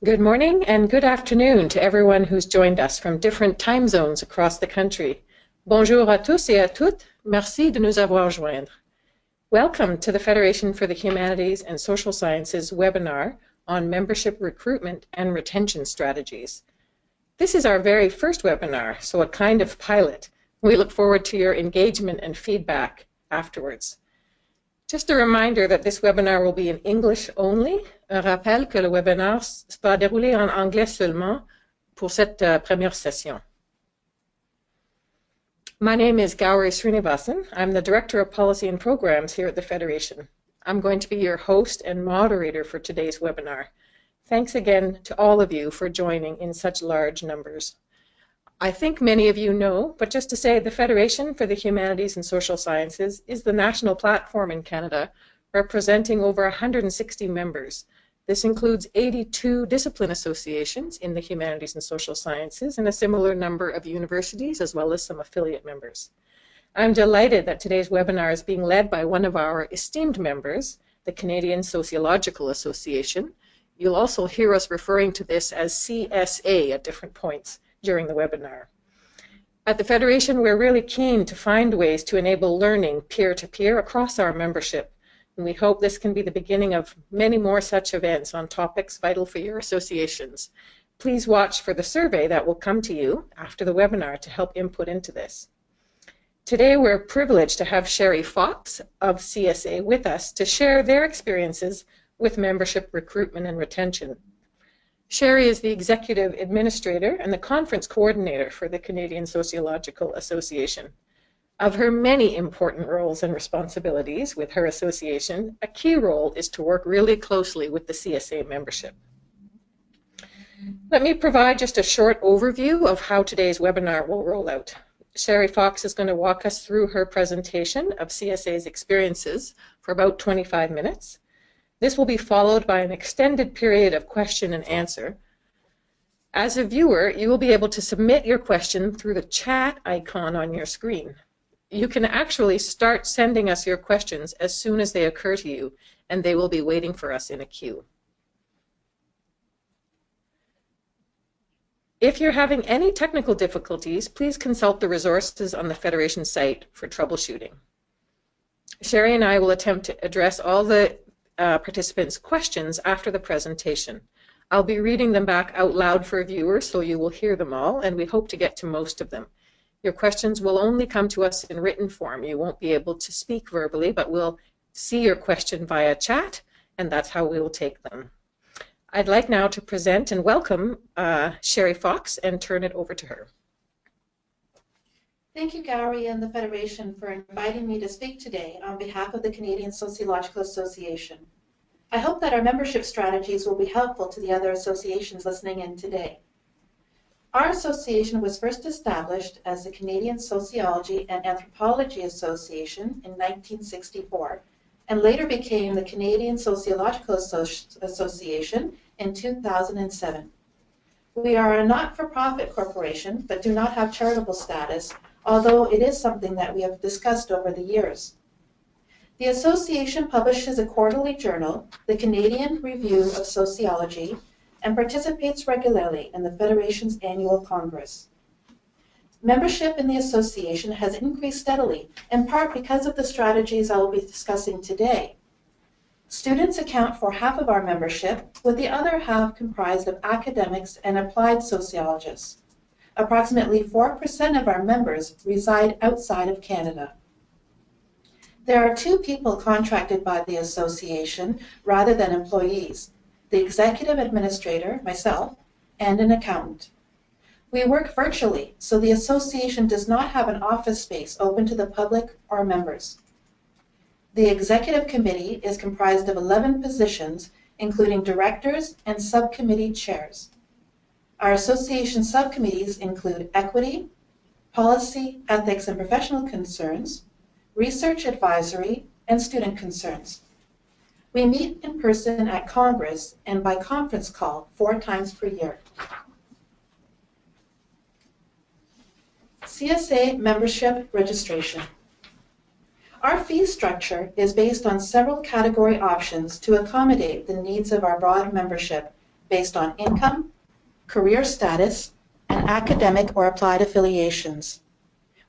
Good morning and good afternoon to everyone who's joined us from different time zones across the country. Bonjour à tous et à toutes. Merci de nous avoir joindre. Welcome to the Federation for the Humanities and Social Sciences webinar on membership recruitment and retention strategies. This is our very first webinar, so a kind of pilot. We look forward to your engagement and feedback afterwards. Just a reminder that this webinar will be in English only. Un rappel que le webinaire va dérouler en anglais seulement pour cette première session. My name is Gauri Srinivasan. I'm the Director of Policy and Programs here at the Federation. I'm going to be your host and moderator for today's webinar. Thanks again to all of you for joining in such large numbers. I think many of you know, but just to say, the Federation for the Humanities and Social Sciences is the national platform in Canada representing over 160 members. This includes 82 discipline associations in the humanities and social sciences and a similar number of universities as well as some affiliate members. I'm delighted that today's webinar is being led by one of our esteemed members, the Canadian Sociological Association. You'll also hear us referring to this as CSA at different points during the webinar. At the Federation, we're really keen to find ways to enable learning peer-to-peer across our membership, and we hope this can be the beginning of many more such events on topics vital for your associations. Please watch for the survey that will come to you after the webinar to help input into this. Today, we're privileged to have Sherry Fox of CSA with us to share their experiences with membership recruitment and retention. Sherry is the Executive Administrator and the Conference Coordinator for the Canadian Sociological Association. Of her many important roles and responsibilities with her association, a key role is to work really closely with the CSA membership. Let me provide just a short overview of how today's webinar will roll out. Sherry Fox is going to walk us through her presentation of CSA's experiences for about 25 minutes. This will be followed by an extended period of question and answer. As a viewer, you will be able to submit your question through the chat icon on your screen. You can actually start sending us your questions as soon as they occur to you, and they will be waiting for us in a queue. If you're having any technical difficulties, please consult the resources on the Federation site for troubleshooting. Sherry and I will attempt to address all the participants' questions after the presentation. I'll be reading them back out loud for viewers so you will hear them all, and we hope to get to most of them. Your questions will only come to us in written form. You won't be able to speak verbally, but we'll see your question via chat, and that's how we will take them. I'd like now to present and welcome Sherry Fox and turn it over to her. Thank you, Gauri and the Federation, for inviting me to speak today on behalf of the Canadian Sociological Association. I hope that our membership strategies will be helpful to the other associations listening in today. Our association was first established as the Canadian Sociology and Anthropology Association in 1964 and later became the Canadian Sociological Association in 2007. We are a not-for-profit corporation but do not have charitable status, although it is something that we have discussed over the years. The association publishes a quarterly journal, the Canadian Review of Sociology, and participates regularly in the Federation's annual Congress. Membership in the association has increased steadily, in part because of the strategies I will be discussing today. Students account for half of our membership, with the other half comprised of academics and applied sociologists. Approximately 4% of our members reside outside of Canada. There are 2 people contracted by the association rather than employees, the executive administrator, myself, and an accountant. We work virtually, so the association does not have an office space open to the public or members. The executive committee is comprised of 11 positions, including directors and subcommittee chairs. Our association subcommittees include equity, policy, ethics and professional concerns, research advisory, and student concerns. We meet in person at Congress and by conference call 4 times per year. CSA membership registration. Our fee structure is based on several category options to accommodate the needs of our broad membership based on income, career status, and academic or applied affiliations.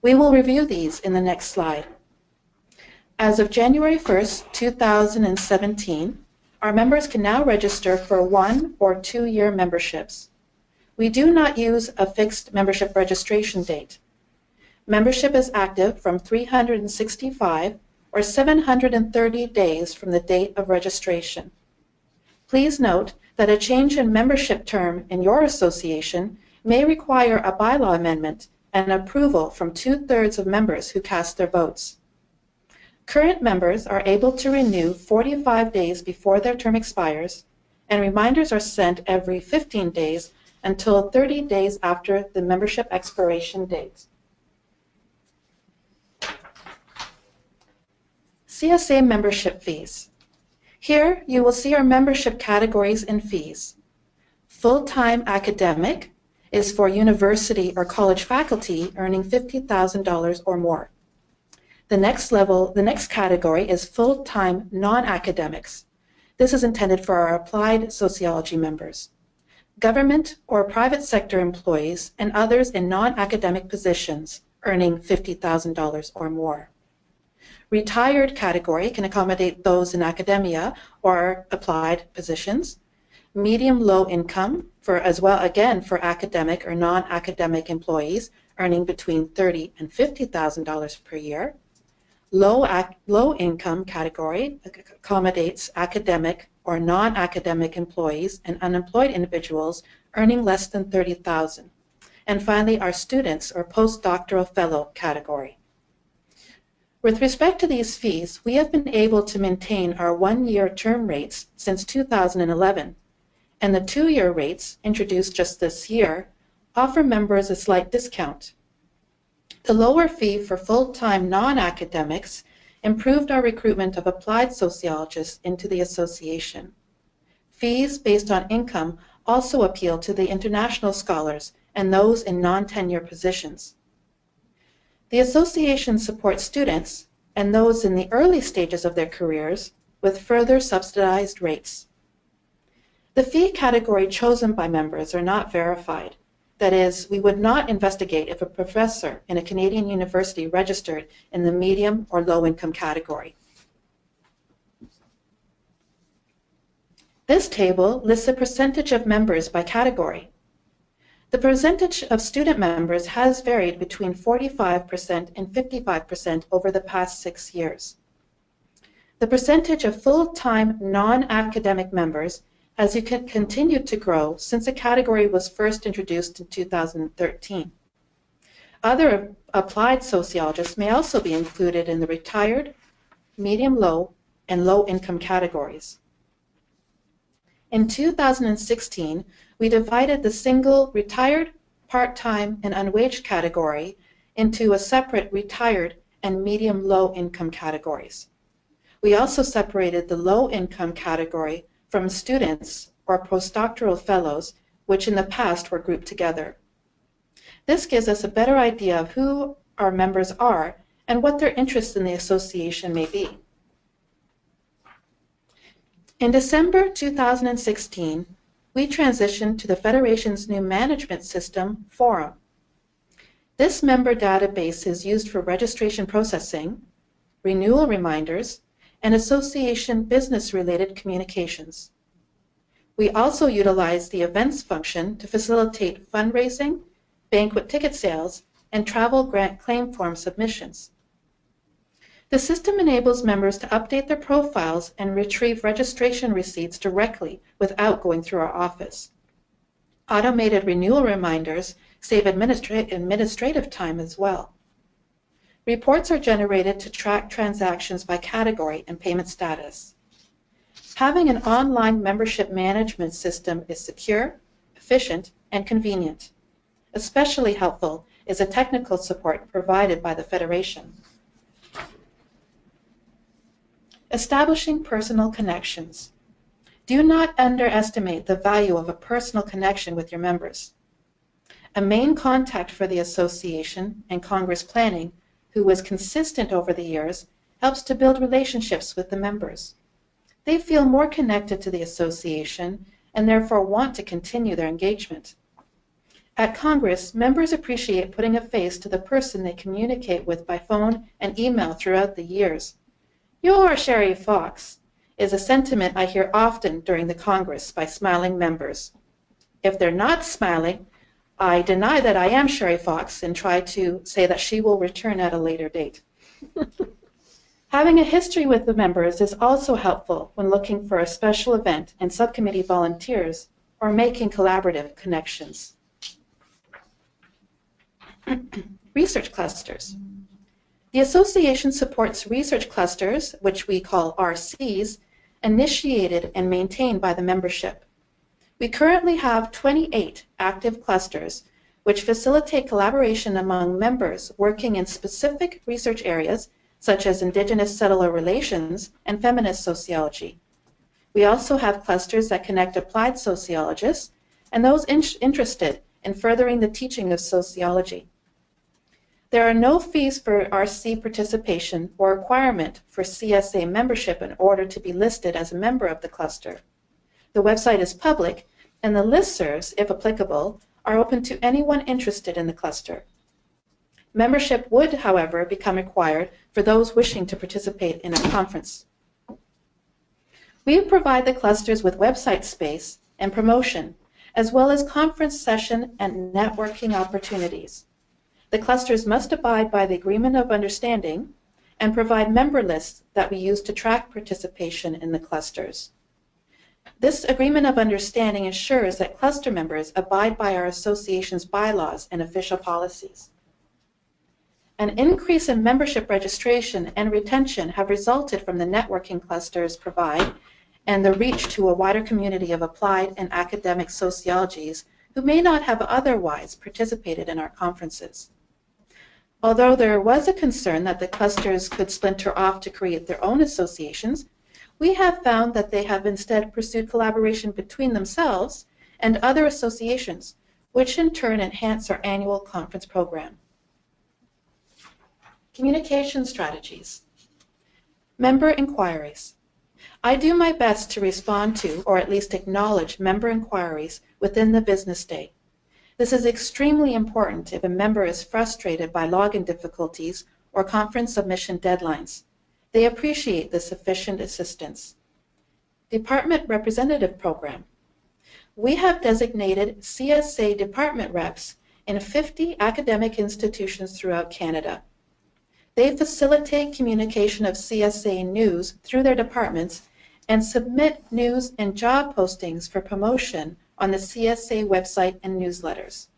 We will review these in the next slide. As of January 1st, 2017, our members can now register for 1 or 2 year memberships. We do not use a fixed membership registration date. Membership is active from 365 or 730 days from the date of registration. Please note that a change in membership term in your association may require a bylaw amendment and approval from 2/3 of members who cast their votes. Current members are able to renew 45 days before their term expires, and reminders are sent every 15 days until 30 days after the membership expiration date. CSA membership fees. Here you will see our membership categories and fees. Full-time academic is for university or college faculty earning $50,000 or more. The next category is full-time non-academics. This is intended for our applied sociology members. Government or private sector employees and others in non-academic positions earning $50,000 or more. Retired category can accommodate those in academia or applied positions. Medium-low income as well again for academic or non-academic employees earning between $30,000 and $50,000 per year. Low income category accommodates academic or non-academic employees and unemployed individuals earning less than $30,000. And finally, our students or postdoctoral fellow category. With respect to these fees, we have been able to maintain our 1-year term rates since 2011, and the 2-year rates, introduced just this year, offer members a slight discount. The lower fee for full-time non-academics improved our recruitment of applied sociologists into the association. Fees based on income also appeal to the international scholars and those in non-tenure positions. The association supports students and those in the early stages of their careers with further subsidized rates. The fee category chosen by members are not verified. That is, we would not investigate if a professor in a Canadian university registered in the medium or low income category. This table lists the percentage of members by category. The percentage of student members has varied between 45% and 55% over the past 6 years. The percentage of full-time non-academic members has continued to grow since the category was first introduced in 2013. Other applied sociologists may also be included in the retired, medium-low, and low-income categories. In 2016, we divided the single retired, part-time, and unwaged category into a separate retired and medium-low income categories. We also separated the low-income category from students or postdoctoral fellows, which in the past were grouped together. This gives us a better idea of who our members are and what their interests in the association may be. In December 2016, we transitioned to the Federation's new management system, Forum. This member database is used for registration processing, renewal reminders, and association business-related communications. We also utilize the events function to facilitate fundraising, banquet ticket sales, and travel grant claim form submissions. The system enables members to update their profiles and retrieve registration receipts directly without going through our office. Automated renewal reminders save administrative time as well. Reports are generated to track transactions by category and payment status. Having an online membership management system is secure, efficient, and convenient. Especially helpful is the technical support provided by the Federation. Establishing personal connections. Do not underestimate the value of a personal connection with your members. A main contact for the association and Congress planning, who was consistent over the years, helps to build relationships with the members. They feel more connected to the association and therefore want to continue their engagement. At Congress, members appreciate putting a face to the person they communicate with by phone and email throughout the years. "You're Sherry Fox" is a sentiment I hear often during the Congress by smiling members. If they're not smiling, I deny that I am Sherry Fox and try to say that she will return at a later date. Having a history with the members is also helpful when looking for a special event and subcommittee volunteers or making collaborative connections. Research clusters. The association supports research clusters, which we call RCs, initiated and maintained by the membership. We currently have 28 active clusters, which facilitate collaboration among members working in specific research areas, such as Indigenous settler relations and feminist sociology. We also have clusters that connect applied sociologists and those interested in furthering the teaching of sociology. There are no fees for RC participation or requirement for CSA membership in order to be listed as a member of the cluster. The website is public, and the listservs, if applicable, are open to anyone interested in the cluster. Membership would, however, become required for those wishing to participate in a conference. We provide the clusters with website space and promotion, as well as conference session and networking opportunities. The clusters must abide by the Agreement of Understanding and provide member lists that we use to track participation in the clusters. This Agreement of Understanding ensures that cluster members abide by our association's bylaws and official policies. An increase in membership registration and retention have resulted from the networking clusters provide and the reach to a wider community of applied and academic sociologies who may not have otherwise participated in our conferences. Although there was a concern that the clusters could splinter off to create their own associations, we have found that they have instead pursued collaboration between themselves and other associations, which in turn enhance our annual conference program. Communication strategies. Member inquiries. I do my best to respond to, or at least acknowledge, member inquiries within the business day. This is extremely important if a member is frustrated by login difficulties or conference submission deadlines. They appreciate the sufficient assistance. Department Representative Program. We have designated CSA department reps in 50 academic institutions throughout Canada. They facilitate communication of CSA news through their departments and submit news and job postings for promotion on the CSA website and newsletters.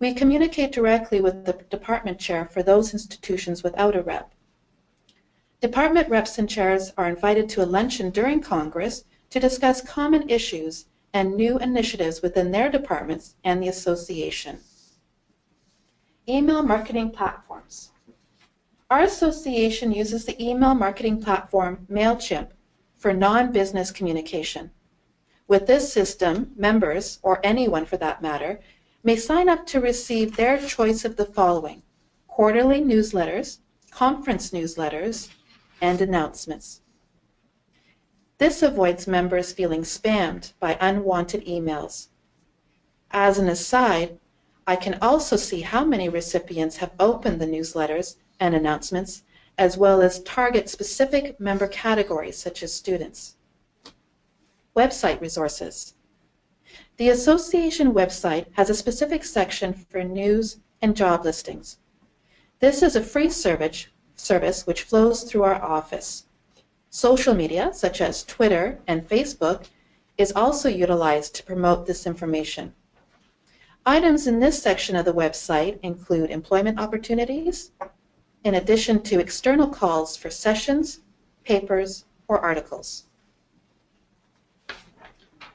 We communicate directly with the department chair for those institutions without a rep. Department reps and chairs are invited to a luncheon during Congress to discuss common issues and new initiatives within their departments and the association. Email marketing platforms. Our association uses the email marketing platform MailChimp for non-business communication. With this system, members, or anyone for that matter, may sign up to receive their choice of the following: quarterly newsletters, conference newsletters, and announcements. This avoids members feeling spammed by unwanted emails. As an aside, I can also see how many recipients have opened the newsletters and announcements, as well as target specific member categories such as students. Website resources. The association website has a specific section for news and job listings. This is a free service which flows through our office. Social media, such as Twitter and Facebook, is also utilized to promote this information. Items in this section of the website include employment opportunities, in addition to external calls for sessions, papers, or articles.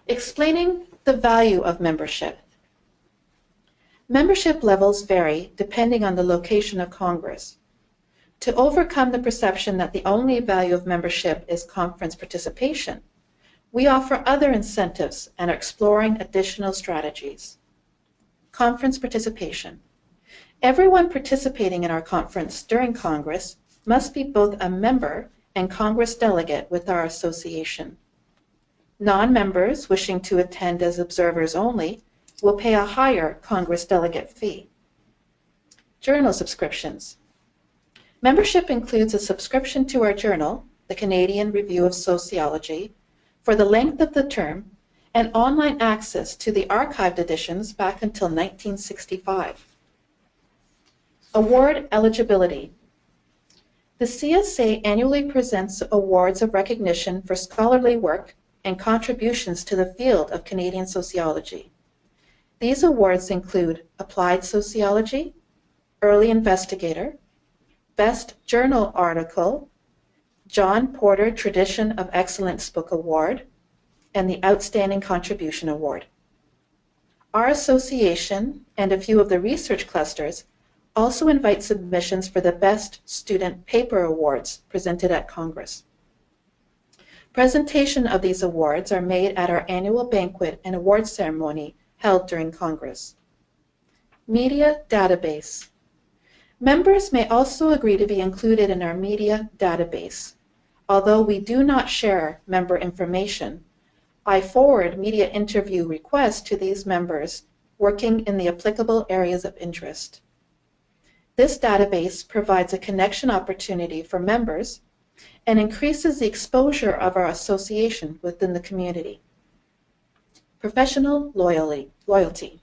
Explaining the value of membership. Membership levels vary depending on the location of Congress. To overcome the perception that the only value of membership is conference participation, we offer other incentives and are exploring additional strategies. Conference participation. Everyone participating in our conference during Congress must be both a member and Congress delegate with our association. Non-members wishing to attend as observers only will pay a higher Congress delegate fee. Journal subscriptions. Membership includes a subscription to our journal, the Canadian Review of Sociology, for the length of the term, and online access to the archived editions back until 1965. Award eligibility. The CSA annually presents awards of recognition for scholarly work and contributions to the field of Canadian sociology. These awards include Applied Sociology, Early Investigator, Best Journal Article, John Porter Tradition of Excellence Book Award, and the Outstanding Contribution Award. Our association and a few of the research clusters also invite submissions for the Best Student Paper Awards presented at Congress. Presentation of these awards are made at our annual banquet and award ceremony held during Congress. Media database. Members may also agree to be included in our media database. Although we do not share member information, I forward media interview requests to these members working in the applicable areas of interest. This database provides a connection opportunity for members and increases the exposure of our association within the community. Professional loyalty.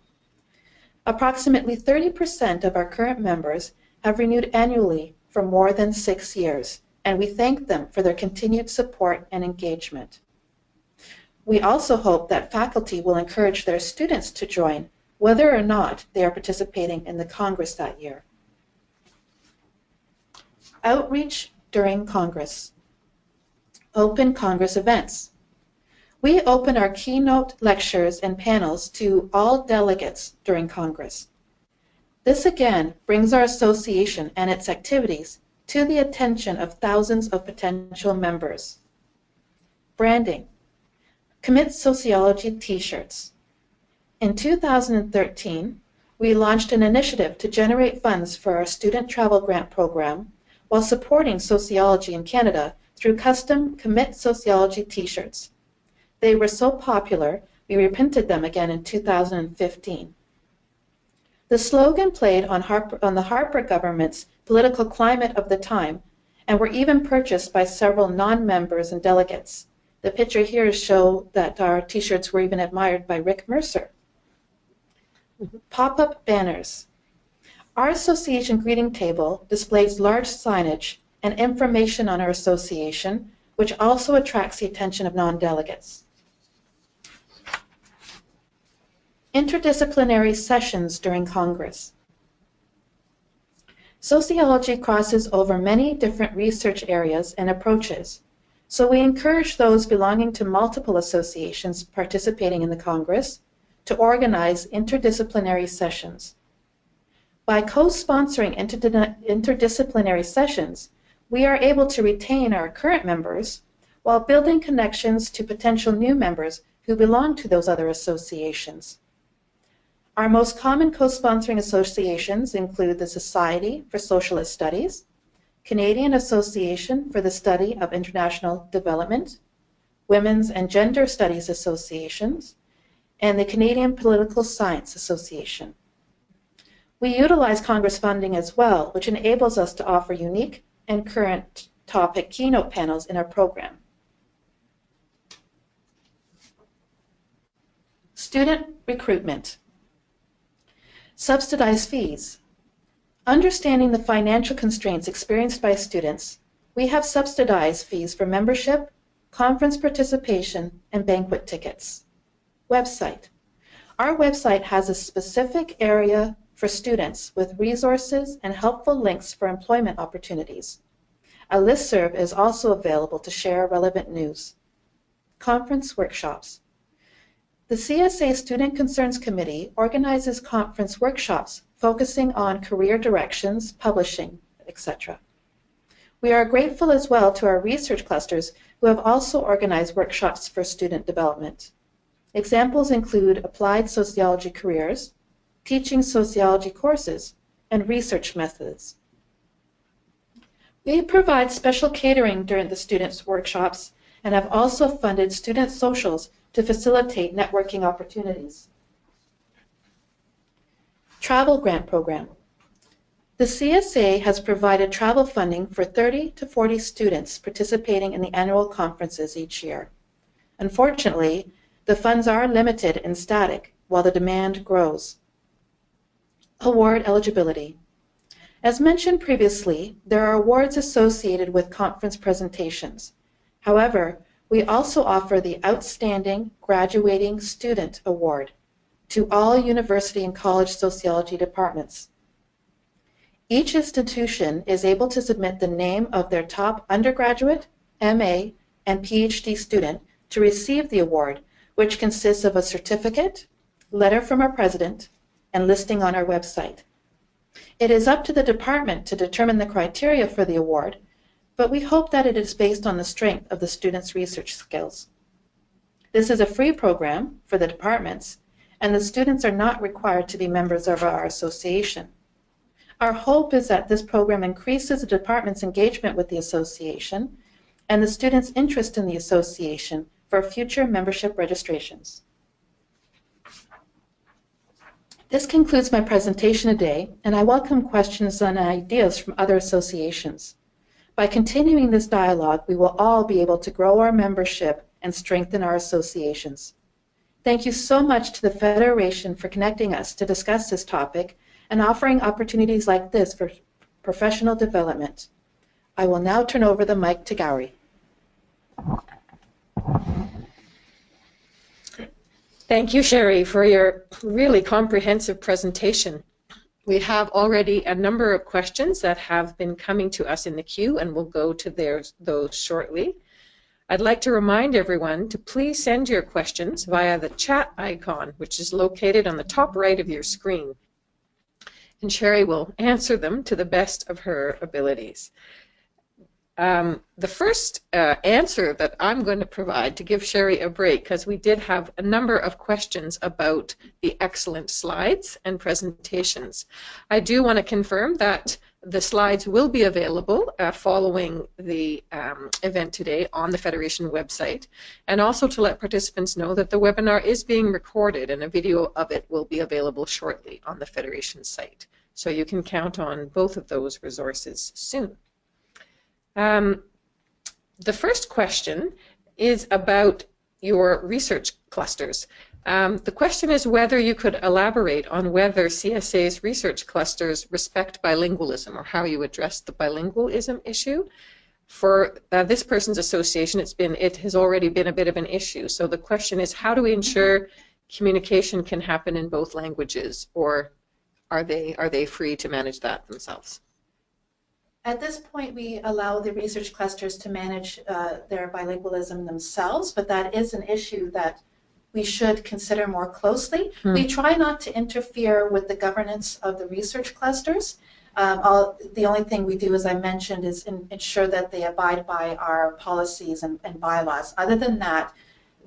Approximately 30% of our current members have renewed annually for more than 6 years, and we thank them for their continued support and engagement. We also hope that faculty will encourage their students to join, whether or not they are participating in the Congress that year. Outreach during Congress. Open Congress events. We open our keynote lectures and panels to all delegates during Congress. This again brings our association and its activities to the attention of thousands of potential members. Branding. Commit Sociology t-shirts. In 2013, we launched an initiative to generate funds for our student travel grant program while supporting sociology in Canada through custom Commit Sociology t-shirts. They were so popular, we reprinted them again in 2015. The slogan played on the Harper government's political climate of the time and were even purchased by several non-members and delegates. The picture here shows that our t-shirts were even admired by Rick Mercer. Pop-up banners. Our association greeting table displays large signage and information on our association, which also attracts the attention of non-delegates. Interdisciplinary sessions during Congress. Sociology crosses over many different research areas and approaches, so we encourage those belonging to multiple associations participating in the Congress to organize interdisciplinary sessions. By co-sponsoring interdisciplinary sessions, we are able to retain our current members while building connections to potential new members who belong to those other associations. Our most common co-sponsoring associations include the Society for Socialist Studies, Canadian Association for the Study of International Development, Women's and Gender Studies Associations, and the Canadian Political Science Association. We utilize Congress funding as well, which enables us to offer unique and current topic keynote panels in our program. Student recruitment. Subsidized fees. Understanding the financial constraints experienced by students, we have subsidized fees for membership, conference participation, and banquet tickets. Website. Our website has a specific area for students with resources and helpful links for employment opportunities. A listserv is also available to share relevant news. Conference workshops. The CSA Student Concerns Committee organizes conference workshops focusing on career directions, publishing, etc. We are grateful as well to our research clusters who have also organized workshops for student development. Examples include applied sociology careers, teaching sociology courses, and research methods. We provide special catering during the students' workshops and have also funded student socials to facilitate networking opportunities. Travel Grant Program. The CSA has provided travel funding for 30 to 40 students participating in the annual conferences each year. Unfortunately, the funds are limited and static while the demand grows. Award eligibility. As mentioned previously, there are awards associated with conference presentations. However, we also offer the Outstanding Graduating Student Award to all university and college sociology departments. Each institution is able to submit the name of their top undergraduate, MA, and PhD student to receive the award, which consists of a certificate, letter from our president, and listing on our website. It is up to the department to determine the criteria for the award, but we hope that it is based on the strength of the students' research skills. This is a free program for the departments, and the students are not required to be members of our association. Our hope is that this program increases the department's engagement with the association and the students' interest in the association for future membership registrations. This concludes my presentation today, and I welcome questions and ideas from other associations. By continuing this dialogue, we will all be able to grow our membership and strengthen our associations. Thank you so much to the Federation for connecting us to discuss this topic and offering opportunities like this for professional development. I will now turn over the mic to Gowrie. Thank you, Sherry, for your really comprehensive presentation. We have already a number of questions that have been coming to us in the queue, and we'll go to those shortly. I'd like to remind everyone to please send your questions via the chat icon, which is located on the top right of your screen. And Sherry will answer them to the best of her abilities. The first answer that I'm going to provide to give Sherry a break, because we did have a number of questions about the excellent slides and presentations. I do want to confirm that the slides will be available following the event today on the Federation website, and also to let participants know that the webinar is being recorded and a video of it will be available shortly on the Federation site. So you can count on both of those resources soon. The first question is about your research clusters. The question is whether you could elaborate on whether CSA's research clusters respect bilingualism, or how you address the bilingualism issue. For this person's association, it has already been a bit of an issue. So the question is, how do we ensure communication can happen in both languages, or are they free to manage that themselves? At this point, we allow the research clusters to manage their bilingualism themselves, but that is an issue that we should consider more closely. We try not to interfere with the governance of the research clusters. The only thing we do, as I mentioned, is ensure that they abide by our policies and bylaws. Other than that,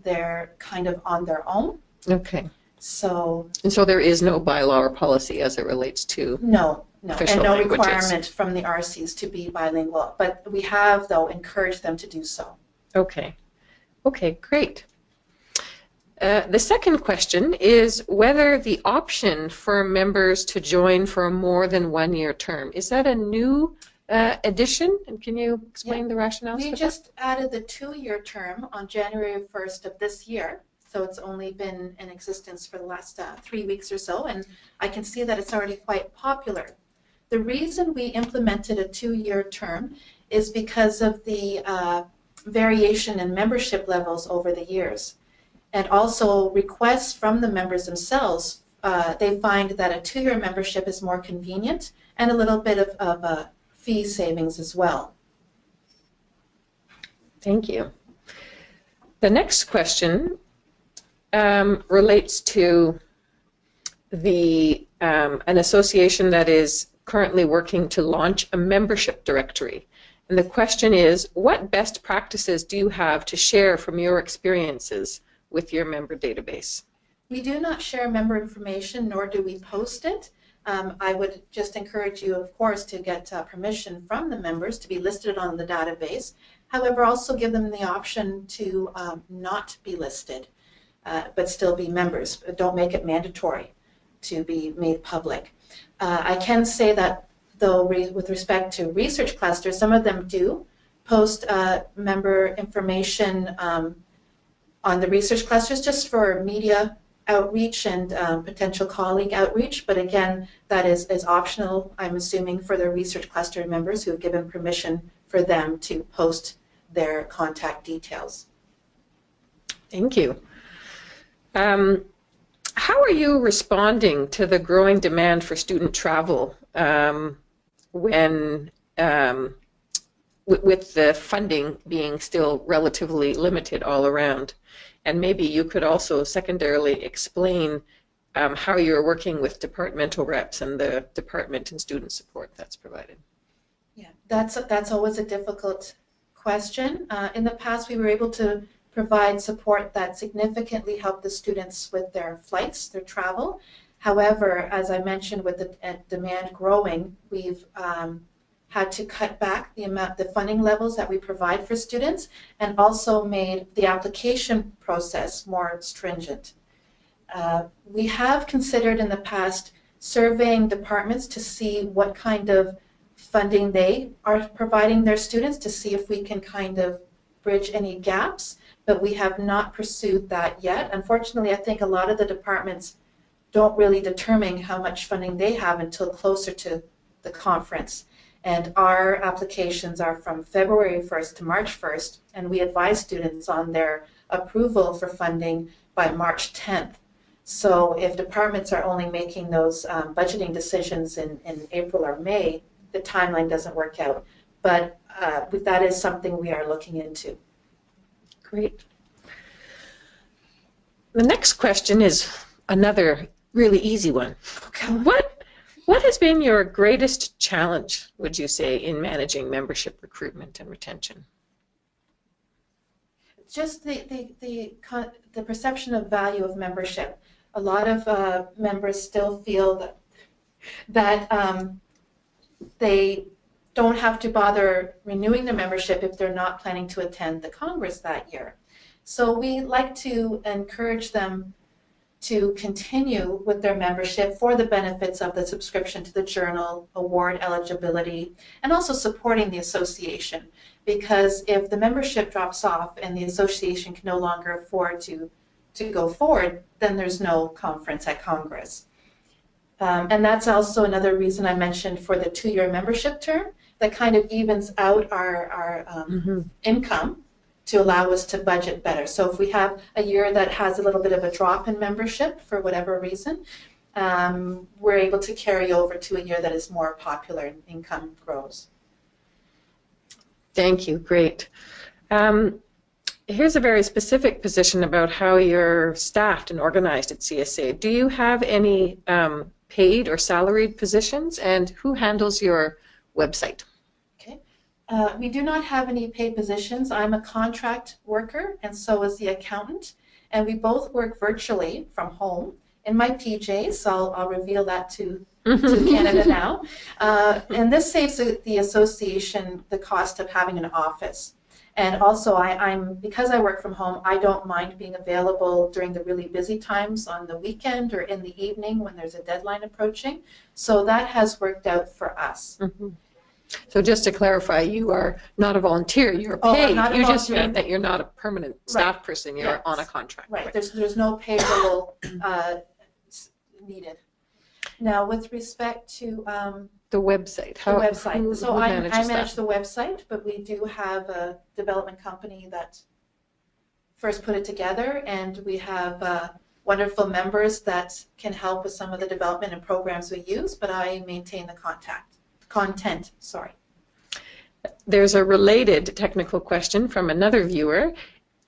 they're kind of on their own. Okay. So there is no bylaw or policy as it relates to no, official and no languages. requirement from the RCs to be bilingual. But we have, though, encouraged them to do so. Okay. Okay, great. The second question is whether the option for members to join for a more than 1 year term, is that a new addition? And can you explain the rationale? We just added the 2-year term on January 1st of this year. So it's only been in existence for the last 3 weeks or so, and I can see that it's already quite popular. The reason we implemented a 2-year term is because of the variation in membership levels over the years, and also requests from the members themselves. They find that a 2-year membership is more convenient and a little bit of a fee savings as well. Thank you. The next question relates to an association that is currently working to launch a membership directory. And the question is, what best practices do you have to share from your experiences with your member database? We do not share member information, nor do we post it. I would just encourage you, of course, to get permission from the members to be listed on the database. However, also give them the option to not be listed. but still be members. Don't make it mandatory to be made public. I can say that, though, with respect to research clusters, some of them do post member information on the research clusters just for media outreach and potential colleague outreach, but again, that is optional, I'm assuming, for the research cluster members who have given permission for them to post their contact details. Thank you. How are you responding to the growing demand for student travel when with the funding being still relatively limited all around? And maybe you could also secondarily explain how you're working with departmental reps and the department and student support that's provided. Yeah, that's always a difficult question. In the past, we were able to provide support that significantly helped the students with their flights, their travel. However, as I mentioned, with the demand growing, we've had to cut back the funding levels that we provide for students, and also made the application process more stringent. We have considered in the past surveying departments to see what kind of funding they are providing their students, to see if we can kind of bridge any gaps, but we have not pursued that yet. Unfortunately, I think a lot of the departments don't really determine how much funding they have until closer to the conference. And our applications are from February 1st to March 1st, and we advise students on their approval for funding by March 10th. So if departments are only making those budgeting decisions in April or May, the timeline doesn't work out. But that is something we are looking into. Great. The next question is another really easy one. Okay. What has been your greatest challenge, would you say, in managing membership recruitment and retention? Just the perception of value of membership. A lot of members still feel that they don't have to bother renewing their membership if they're not planning to attend the Congress that year. So we like to encourage them to continue with their membership for the benefits of the subscription to the journal, award eligibility, and also supporting the association. Because if the membership drops off and the association can no longer afford to go forward, then there's no conference at Congress. And that's also another reason I mentioned for the 2-year membership term, that kind of evens out our income to allow us to budget better. So if we have a year that has a little bit of a drop in membership for whatever reason, we're able to carry over to a year that is more popular and income grows. Thank you. Great. Here's a very specific position about how you're staffed and organized at CSA. Do you have any paid or salaried positions, and who handles your website? Okay. We do not have any paid positions. I'm a contract worker, and so is the accountant, and we both work virtually from home in my PJs, so I'll reveal that to Canada now. And this saves the association the cost of having an office. And also, because I work from home, I don't mind being available during the really busy times on the weekend or in the evening when there's a deadline approaching. So that has worked out for us. Mm-hmm. So just to clarify, you are not a volunteer, you're paid. You just mean that you're not a permanent staff person, you're on a contract. Right, there's no payroll needed. Now, with respect to the website. So I manage the website, but we do have a development company that first put it together, and we have wonderful members that can help with some of the development and programs we use, but I maintain the content. There's a related technical question from another viewer.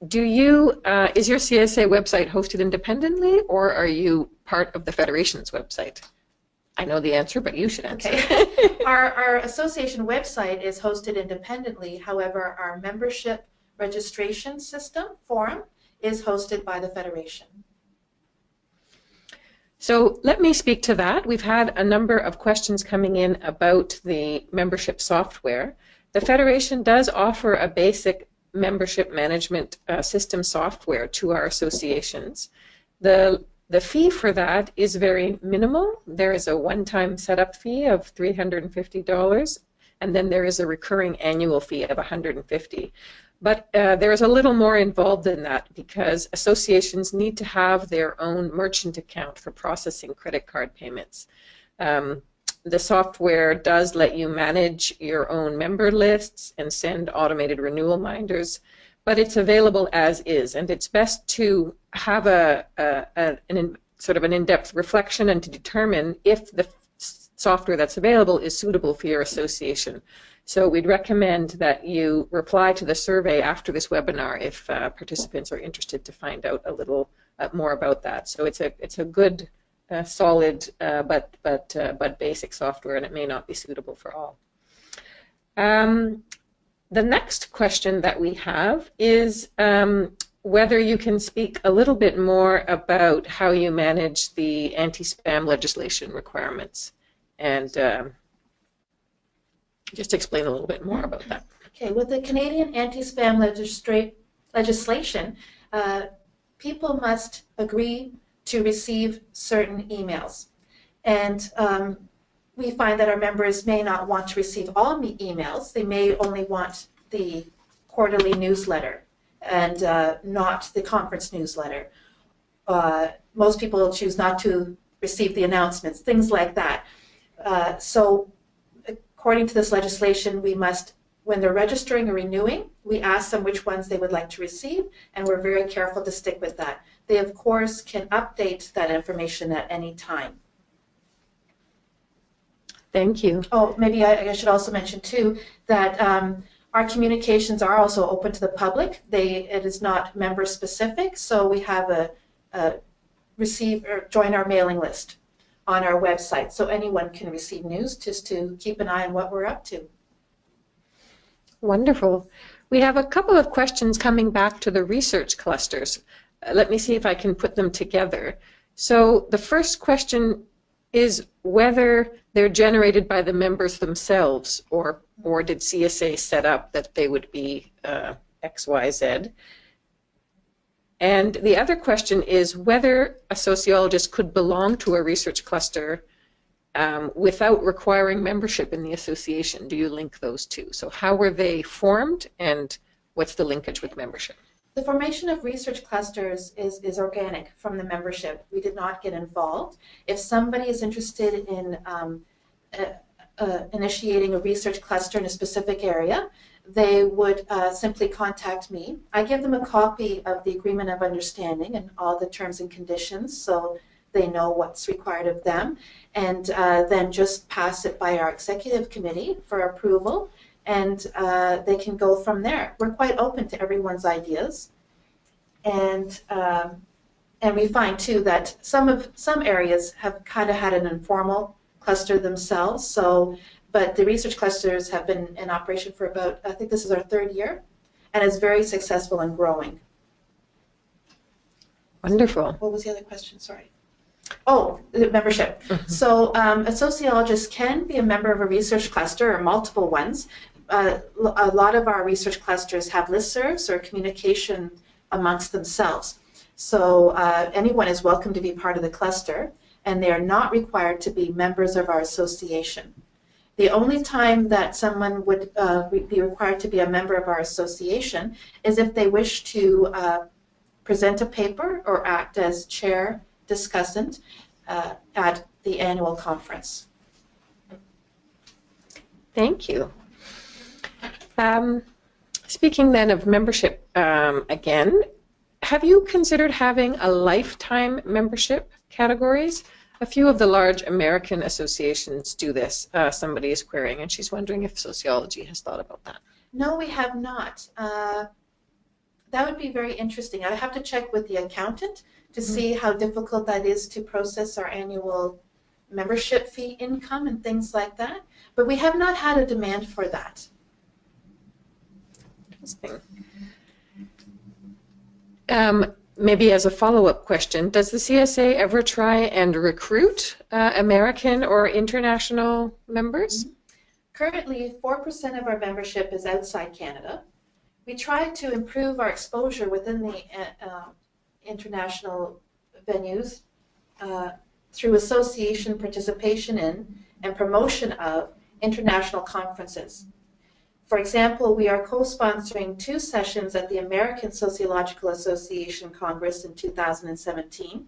Is your CSA website hosted independently, or are you part of the Federation's website? I know the answer, but you should answer. Okay. Our association website is hosted independently. However, our membership registration system, forum, is hosted by the Federation. So let me speak to that. We've had a number of questions coming in about the membership software. The Federation does offer a basic membership management system software to our associations. The fee for that is very minimal. There is a one-time setup fee of $350, and then there is a recurring annual fee of $150. But there is a little more involved than that, because associations need to have their own merchant account for processing credit card payments. The software does let you manage your own member lists and send automated renewal reminders, but it's available as is, and it's best to have sort of an in-depth reflection and to determine if the software that's available is suitable for your association. So we'd recommend that you reply to the survey after this webinar if participants are interested to find out a little more about that. So it's a good, solid but basic software, and it may not be suitable for all. The next question that we have is whether you can speak a little bit more about how you manage the anti-spam legislation requirements, and just explain a little bit more about that. Okay, with the Canadian anti-spam legislation, people must agree to receive certain emails. And we find that our members may not want to receive all emails. They may only want the quarterly newsletter and not the conference newsletter. Most people choose not to receive the announcements, things like that. So according to this legislation, we must, when they're registering or renewing, we ask them which ones they would like to receive, and we're very careful to stick with that. They, of course, can update that information at any time. Thank you. Oh, maybe I should also mention, too, that our communications are also open to the public. It is not member-specific, so we have receive or join our mailing list on our website, so anyone can receive news just to keep an eye on what we're up to. Wonderful. We have a couple of questions coming back to the research clusters. Let me see if I can put them together. So the first question is whether they're generated by the members themselves, or did CSA set up that they would be X, Y, Z. And the other question is whether a sociologist could belong to a research cluster without requiring membership in the association. Do you link those two? So how were they formed, and what's the linkage with membership? The formation of research clusters is organic from the membership. We did not get involved. If somebody is interested in initiating a research cluster in a specific area, they would simply contact me. I give them a copy of the Agreement of Understanding and all the terms and conditions, so they know what's required of them, and then just pass it by our executive committee for approval, and they can go from there. We're quite open to everyone's ideas, and we find too that some areas have kind of had an informal cluster themselves. So, but the research clusters have been in operation for about, I think this is our 3rd year, and it's very successful and growing. Wonderful. What was the other question? Sorry. Oh, the membership. Mm-hmm. So a sociologist can be a member of a research cluster or multiple ones. A lot of our research clusters have listservs or communication amongst themselves. So anyone is welcome to be part of the cluster, and they are not required to be members of our association. The only time that someone would be required to be a member of our association is if they wish to present a paper or act as chair discussant at the annual conference. Thank you. Speaking then of membership again, have you considered having a lifetime membership categories? A few of the large American associations do this. Somebody is querying, and she's wondering if sociology has thought about that. No, we have not. That would be very interesting. I have to check with the accountant to see how difficult that is to process our annual membership fee income and things like that. But we have not had a demand for that. Interesting. Maybe as a follow-up question, does the CSA ever try and recruit American or international members? Currently, 4% of our membership is outside Canada. We try to improve our exposure within the international venues through association participation in and promotion of international conferences. For example, we are co-sponsoring 2 sessions at the American Sociological Association Congress in 2017,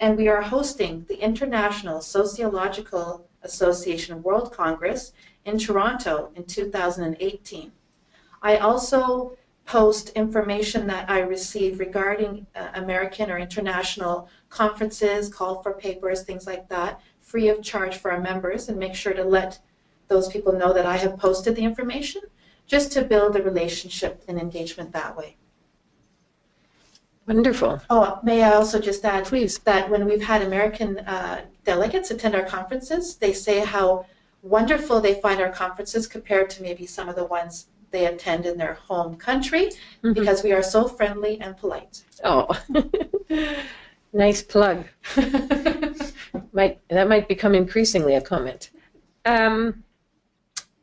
and we are hosting the International Sociological Association World Congress in Toronto in 2018. I also post information that I receive regarding American or international conferences, call for papers, things like that, free of charge for our members, and make sure to let those people know that I have posted the information, just to build a relationship and engagement that way. Wonderful. Oh, may I also just add, Please, that when we've had American delegates attend our conferences, they say how wonderful they find our conferences compared to maybe some of the ones they attend in their home country, because we are so friendly and polite. Oh, nice plug. That might become increasingly a comment.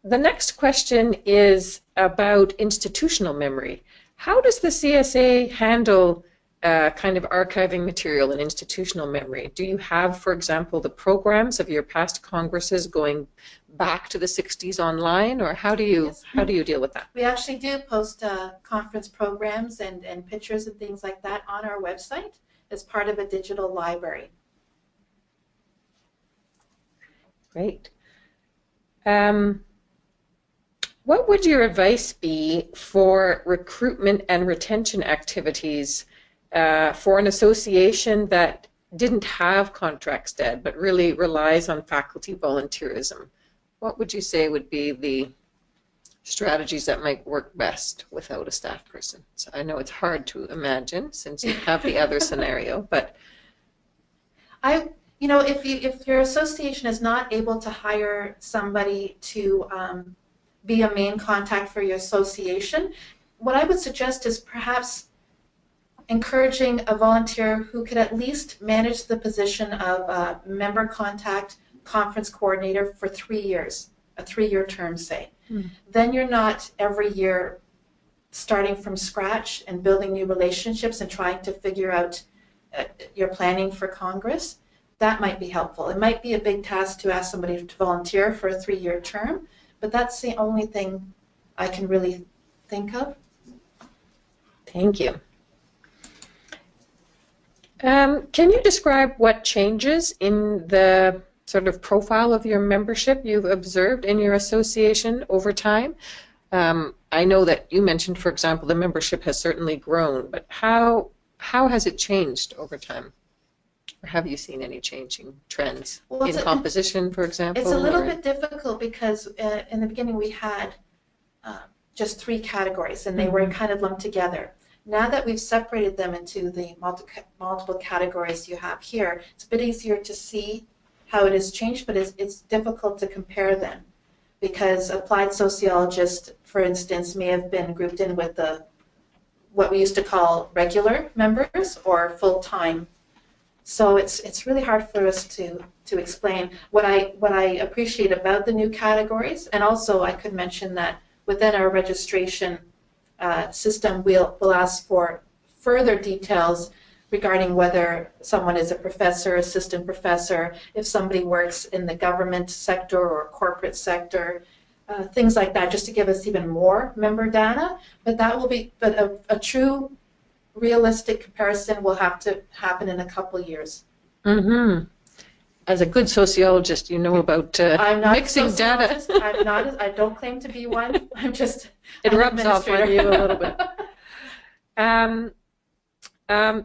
The next question is about institutional memory. How does the CSA handle kind of archiving material and institutional memory? Do you have, for example, the programs of your past congresses going back to the 60s online, or how do you deal with that? We actually do post conference programs and pictures and things like that on our website as part of a digital library. Great. What would your advice be for recruitment and retention activities for an association that didn't have contracts dead but really relies on faculty volunteerism? What would you say would be the strategies that might work best without a staff person? So I know it's hard to imagine since you have the other scenario, but if your association is not able to hire somebody to be a main contact for your association, what I would suggest is perhaps encouraging a volunteer who could at least manage the position of member contact conference coordinator for 3 years, a 3-year term, say. Then you're not every year starting from scratch and building new relationships and trying to figure out your planning for Congress. That might be helpful. It might be a big task to ask somebody to volunteer for a 3-year term, but that's the only thing I can really think of. Thank you. Can you describe what changes in the sort of profile of your membership you've observed in your association over time? I know that you mentioned, for example, the membership has certainly grown, but how has it changed over time? Or have you seen any changing trends in composition, for example? It's a little bit difficult because in the beginning we had just 3 categories and they were kind of lumped together. Now that we've separated them into the multiple categories you have here, it's a bit easier to see how it has changed, but it's difficult to compare them because applied sociologists, for instance, may have been grouped in with what we used to call regular members or full-time. So it's really hard for us to explain. What I appreciate about the new categories, and also I could mention that within our registration system, we'll ask for further details regarding whether someone is a professor, assistant professor, if somebody works in the government sector or corporate sector, things like that, just to give us even more member data. But that will be, a true realistic comparison will have to happen in a couple of years. As a good sociologist, you know about I'm not mixing a data. I'm not. I don't claim to be one. I'm just. It rubs off on you a little bit.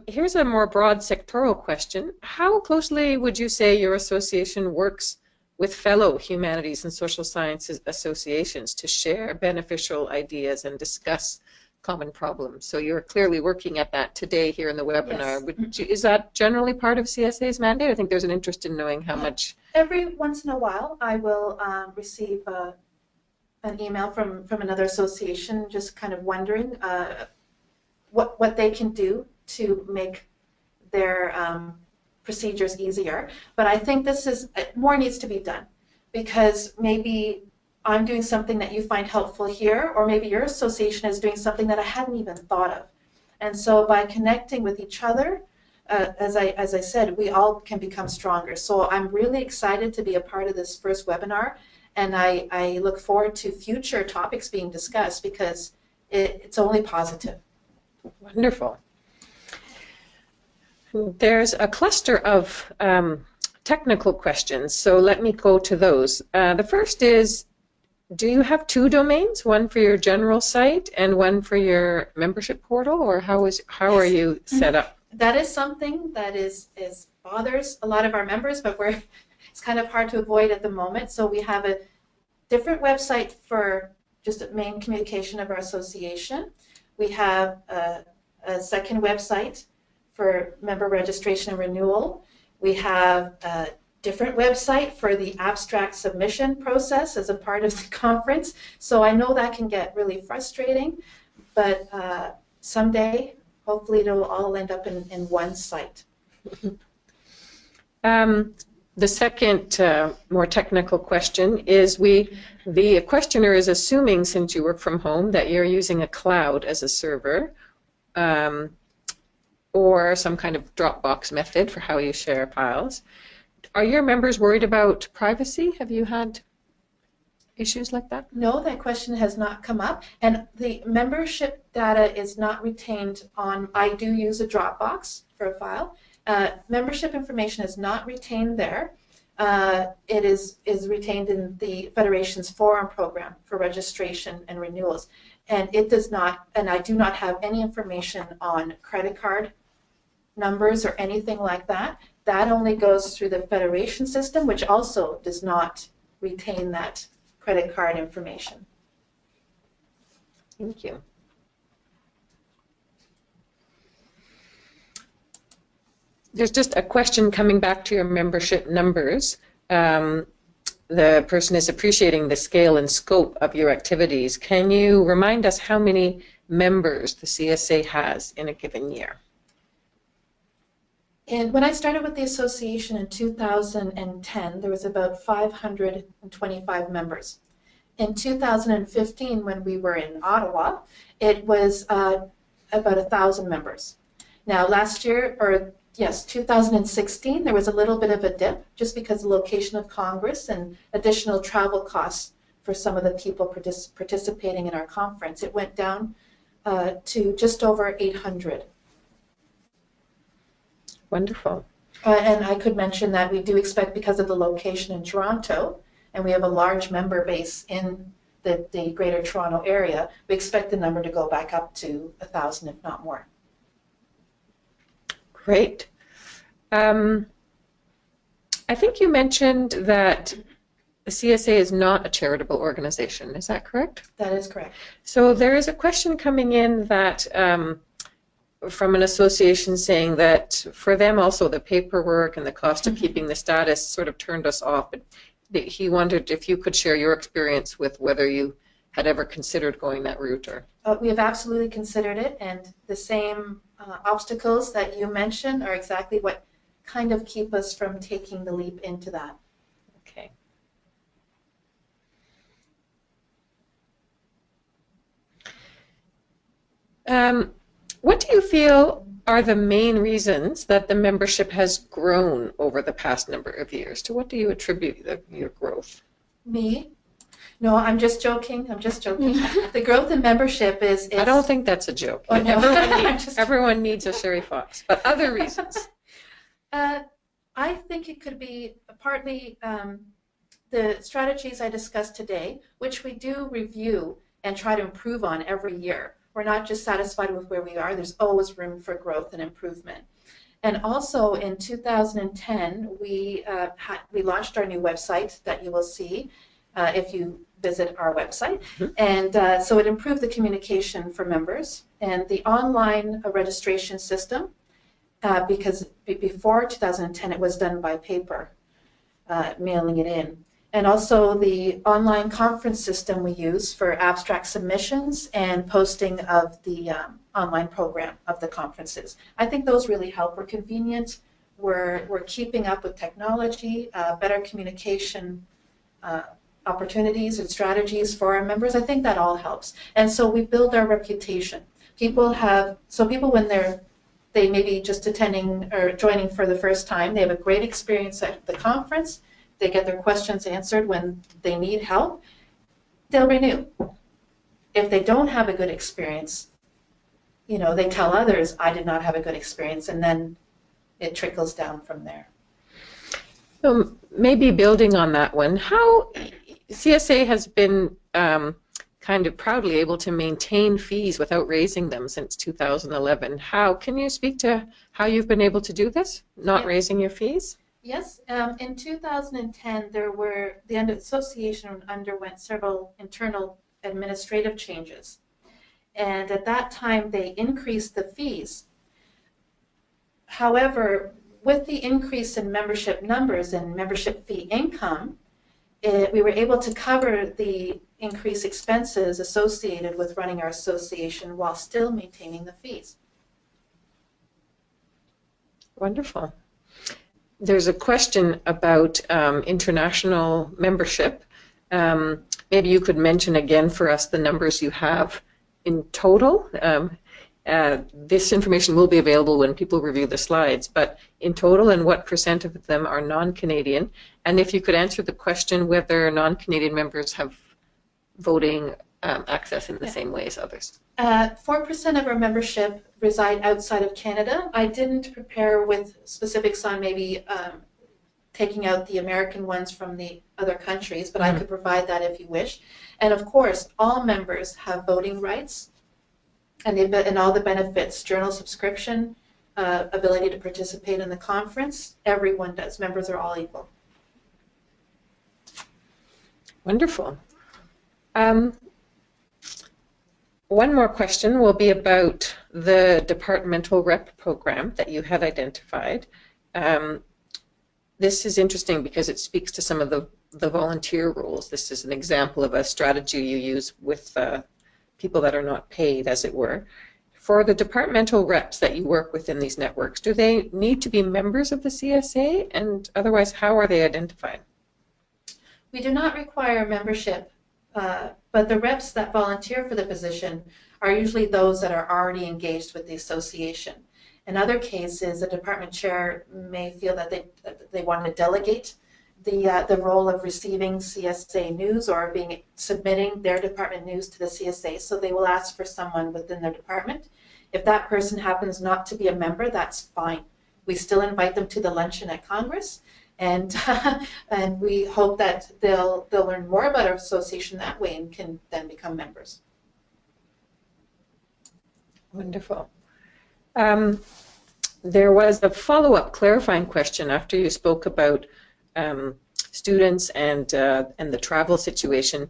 Here's a more broad sectoral question. How closely would you say your association works with fellow humanities and social sciences associations to share beneficial ideas and discuss common problems? So you're clearly working at that today here in the webinar. Yes. Is that generally part of CSA's mandate? I think there's an interest in knowing how much. Every once in a while, I will receive an email from another association just kind of wondering what they can do to make their procedures easier. But I think more needs to be done because maybe I'm doing something that you find helpful here, or maybe your association is doing something that I hadn't even thought of. And so by connecting with each other, as I said, we all can become stronger. So I'm really excited to be a part of this first webinar, and I look forward to future topics being discussed because it's only positive. Wonderful. There's a cluster of technical questions, so let me go to those. The first is, do you have two domains, one for your general site and one for your membership portal, or how are you set up? That is something that bothers a lot of our members, but it's kind of hard to avoid at the moment. So we have a different website for just the main communication of our association. We have a second website for member registration and renewal. We have a different website for the abstract submission process as a part of the conference. So I know that can get really frustrating, but someday, hopefully it'll all end up in one site. The second more technical question is, the questioner is assuming, since you work from home, that you're using a cloud as a server, or some kind of Dropbox method for how you share files. Are your members worried about privacy? Have you had issues like that? No, that question has not come up. And the membership data is not retained on, I do use a Dropbox for a file. Membership information is not retained there. It is retained in the Federation's forum program for registration and renewals. And it does not, and I do not have any information on credit card numbers or anything like that. That only goes through the Federation system, which also does not retain that credit card information. Thank you. There's just a question coming back to your membership numbers. The person is appreciating the scale and scope of your activities. Can you remind us how many members the CSA has in a given year? And when I started with the association in 2010, there was about 525 members. In 2015, when we were in Ottawa, it was about 1,000 members. Now last year, or yes, 2016, there was a little bit of a dip just because of the location of Congress and additional travel costs for some of the people participating in our conference. It went down to just over 800. Wonderful. And I could mention that we do expect, because of the location in Toronto, and we have a large member base in the Greater Toronto area, we expect the number to go back up to 1,000, if not more. Great. I think you mentioned that the CSA is not a charitable organization. Is that correct? That is correct. So there is a question coming in that from an association saying that for them also the paperwork and the cost of keeping the status sort of turned us off. But he wondered if you could share your experience with whether you had ever considered going that route. Or we have absolutely considered it, and the same obstacles that you mentioned are exactly what kind of keep us from taking the leap into that. Okay. What do you feel are the main reasons that the membership has grown over the past number of years? To what do you attribute your growth? Me? No, I'm just joking. I'm just joking. The growth in membership is I don't think that's a joke. Oh, no. Everyone needs a Sherry Fox, but other reasons. I think it could be partly the strategies I discussed today, which we do review and try to improve on every year. We're not just satisfied with where we are. There's always room for growth and improvement. And also in 2010, we launched our new website that you will see if you visit our website. Mm-hmm. And so it improved the communication for members and the online registration system, because before 2010 it was done by paper, mailing it in. And also the online conference system we use for abstract submissions and posting of the online program of the conferences. I think those really help. We're convenient. We're keeping up with technology, better communication opportunities and strategies for our members, I think that all helps. And so we build our reputation. People when they may be just attending or joining for the first time, they have a great experience at the conference, they get their questions answered when they need help, they'll renew. If they don't have a good experience, they tell others, I did not have a good experience, and then it trickles down from there. So maybe building on that one, how CSA has been kind of proudly able to maintain fees without raising them since 2011. Can you speak to how you've been able to do this, not raising your fees? Yes, in 2010, the association underwent several internal administrative changes. And at that time, they increased the fees. However, with the increase in membership numbers and membership fee income, we were able to cover the increased expenses associated with running our association while still maintaining the fees. Wonderful. There's a question about international membership. Maybe you could mention again for us the numbers you have in total. This information will be available when people review the slides, but in total, and what % of them are non-Canadian? And if you could answer the question whether non-Canadian members have voting access in the same way as others. 4% of our membership reside outside of Canada. I didn't prepare with specifics on maybe taking out the American ones from the other countries, but I could provide that if you wish. And of course, all members have voting rights and all the benefits, journal subscription, ability to participate in the conference. Everyone does. Members are all equal. Wonderful. One more question will be about the departmental rep program that you had identified. This is interesting because it speaks to some of the volunteer roles. This is an example of a strategy you use with people that are not paid, as it were. For the departmental reps that you work with in these networks, do they need to be members of the CSA? And otherwise, how are they identified? We do not require membership, but the reps that volunteer for the position are usually those that are already engaged with the association. In other cases, the department chair may feel that they want to delegate the role of receiving CSA news or submitting their department news to the CSA, so they will ask for someone within their department. If that person happens not to be a member, that's fine. We still invite them to the luncheon at Congress, and and we hope that they'll learn more about our association that way and can then become members. Wonderful. There was a follow-up clarifying question after you spoke about students and the travel situation.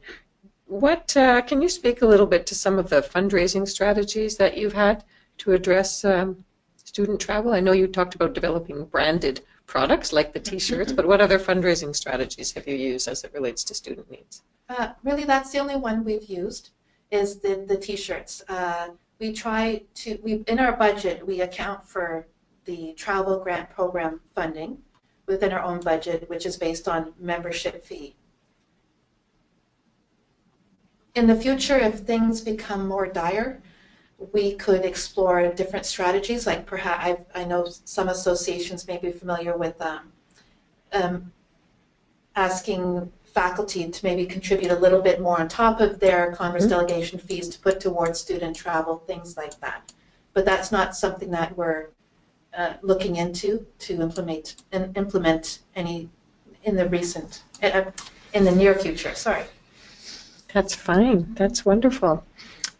What can you speak a little bit to some of the fundraising strategies that you've had to address student travel? I know you talked about developing branded products like the T-shirts, but what other fundraising strategies have you used as it relates to student needs? Really, that's the only one we've used, is the T-shirts. We try to, in our budget, we account for the travel grant program funding within our own budget, which is based on membership fee. In the future, if things become more dire, we could explore different strategies, like perhaps, I know some associations may be familiar with asking faculty to maybe contribute a little bit more on top of their Congress delegation fees to put towards student travel, things like that. But that's not something that we're looking into to implement any in the near future. Sorry. That's fine. That's wonderful.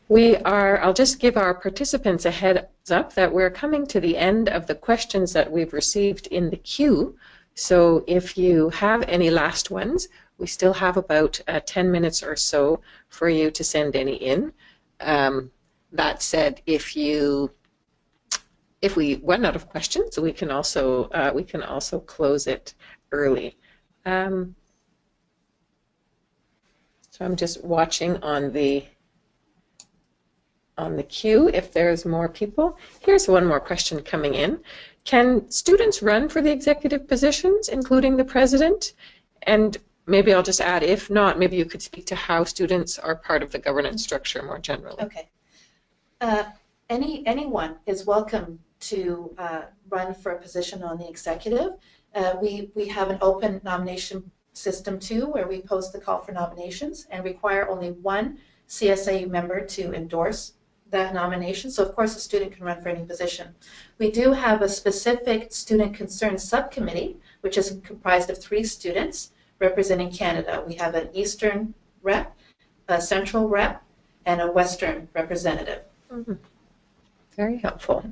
I'll just give our participants a heads up that we're coming to the end of the questions that we've received in the queue. So if you have any last ones, we still have about 10 minutes or so for you to send any in. That said, if we run out of questions, we can also close it early. So I'm just watching on the queue if there's more people. Here's one more question coming in. Can students run for the executive positions, including the president? And maybe I'll just add, if not, maybe you could speak to how students are part of the governance structure more generally. Okay. Anyone is welcome to run for a position on the executive. We have an open nomination system too, where we post the call for nominations and require only one CSA member to endorse that nomination. So of course a student can run for any position. We do have a specific student concern subcommittee, which is comprised of 3 students representing Canada. We have an Eastern rep, a Central rep, and a Western representative. Mm-hmm. Very helpful.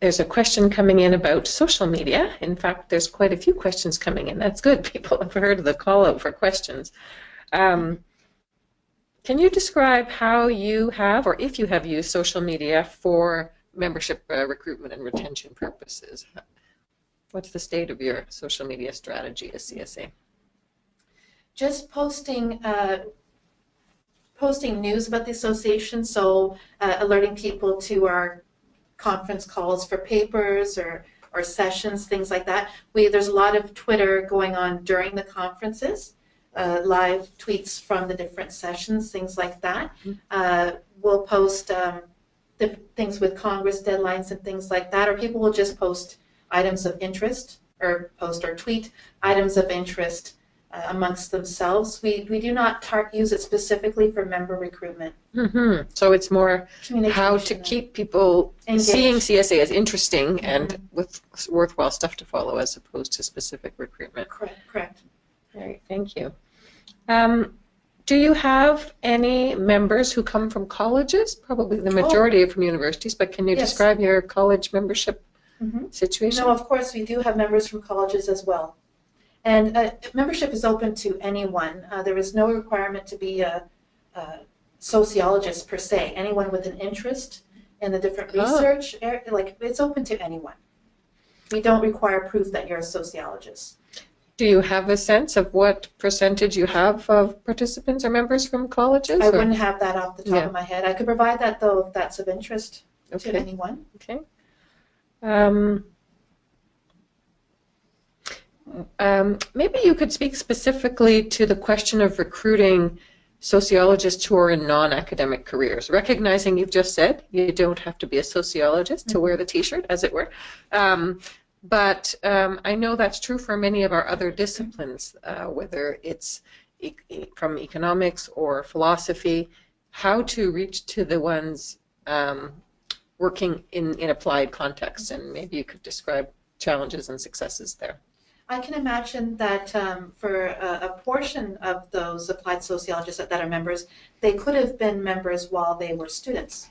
There's a question coming in about social media. In fact, there's quite a few questions coming in. That's good. People have heard of the call out for questions. Can you describe how you have, or if you have used social media for membership recruitment and retention purposes? What's the state of your social media strategy as CSA? Just posting news about the association, so alerting people to our conference calls for papers or sessions, things like that. There's a lot of Twitter going on during the conferences, live tweets from the different sessions, things like that. We'll post the things with Congress deadlines and things like that, or people will just post items of interest, or post or tweet items of interest amongst themselves. We do not use it specifically for member recruitment. Mm-hmm. So it's more how to keep people engaged, seeing CSA as interesting and with worthwhile stuff to follow, as opposed to specific recruitment. Correct. All right, thank you. Do you have any members who come from colleges? Probably the majority are from universities, but can you describe your college membership situation? No, of course we do have members from colleges as well. And membership is open to anyone. There is no requirement to be a sociologist per se. Anyone with an interest in the different research, it's open to anyone. We don't require proof that you're a sociologist. Do you have a sense of what percentage you have of participants or members from colleges? I wouldn't have that off the top of my head. I could provide that, though, if that's of interest to anyone. Okay. Maybe you could speak specifically to the question of recruiting sociologists who are in non-academic careers, recognizing you've just said you don't have to be a sociologist to wear the t-shirt, as it were. But I know that's true for many of our other disciplines, whether it's from economics or philosophy, how to reach to the ones working in applied contexts, and maybe you could describe challenges and successes there. I can imagine that for a portion of those applied sociologists that are members, they could have been members while they were students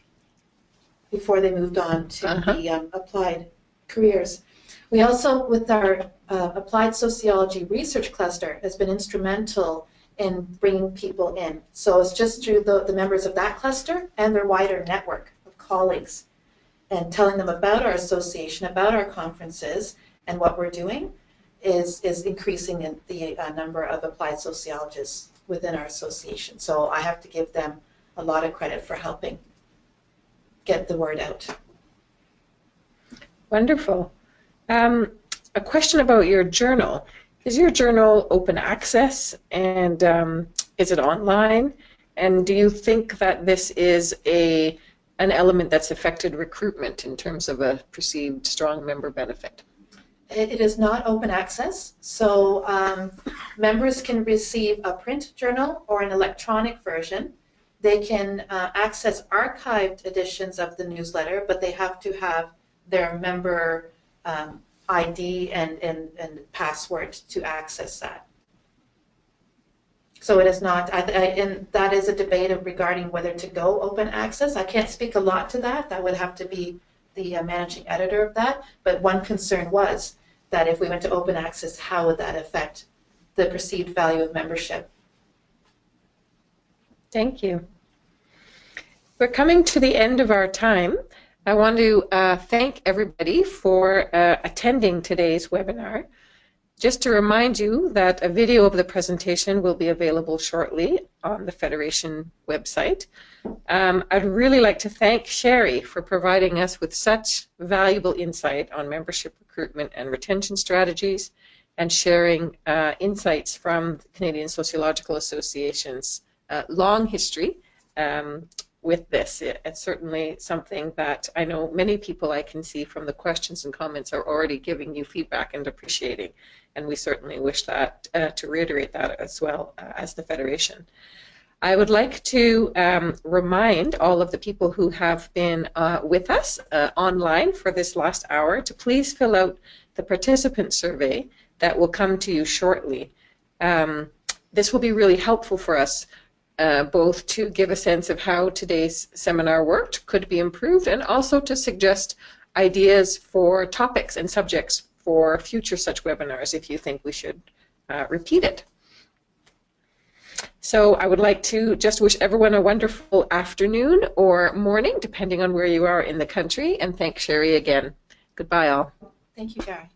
before they moved on to the applied careers. We also, with our applied sociology research cluster, has been instrumental in bringing people in. So it's just through the members of that cluster and their wider network of colleagues, and telling them about our association, about our conferences, and what we're doing is increasing in the number of applied sociologists within our association. So I have to give them a lot of credit for helping get the word out. Wonderful. A question about your journal. Is your journal open access, and is it online? And do you think that this is an element that's affected recruitment in terms of a perceived strong member benefit? It is not open access, so members can receive a print journal or an electronic version. They can access archived editions of the newsletter, but they have to have their member ID and password to access that. So it is not, and that is a debate regarding whether to go open access. I can't speak a lot to that. That would have to be the managing editor of that. But one concern was that if we went to open access, how would that affect the perceived value of membership? Thank you. We're coming to the end of our time. I want to thank everybody for attending today's webinar. Just to remind you that a video of the presentation will be available shortly on the Federation website. I'd really like to thank Sherry for providing us with such valuable insight on membership recruitment and retention strategies, and sharing insights from the Canadian Sociological Association's long history with this. It's certainly something that I know many people I can see from the questions and comments are already giving you feedback and appreciating, and we certainly wish that to reiterate that as well as the Federation. I would like to remind all of the people who have been with us online for this last hour to please fill out the participant survey that will come to you shortly. This will be really helpful for us both to give a sense of how today's seminar worked, could be improved, and also to suggest ideas for topics and subjects for future such webinars if you think we should repeat it. So I would like to just wish everyone a wonderful afternoon or morning, depending on where you are in the country, and thank Sherry again. Goodbye all. Thank you, Guy.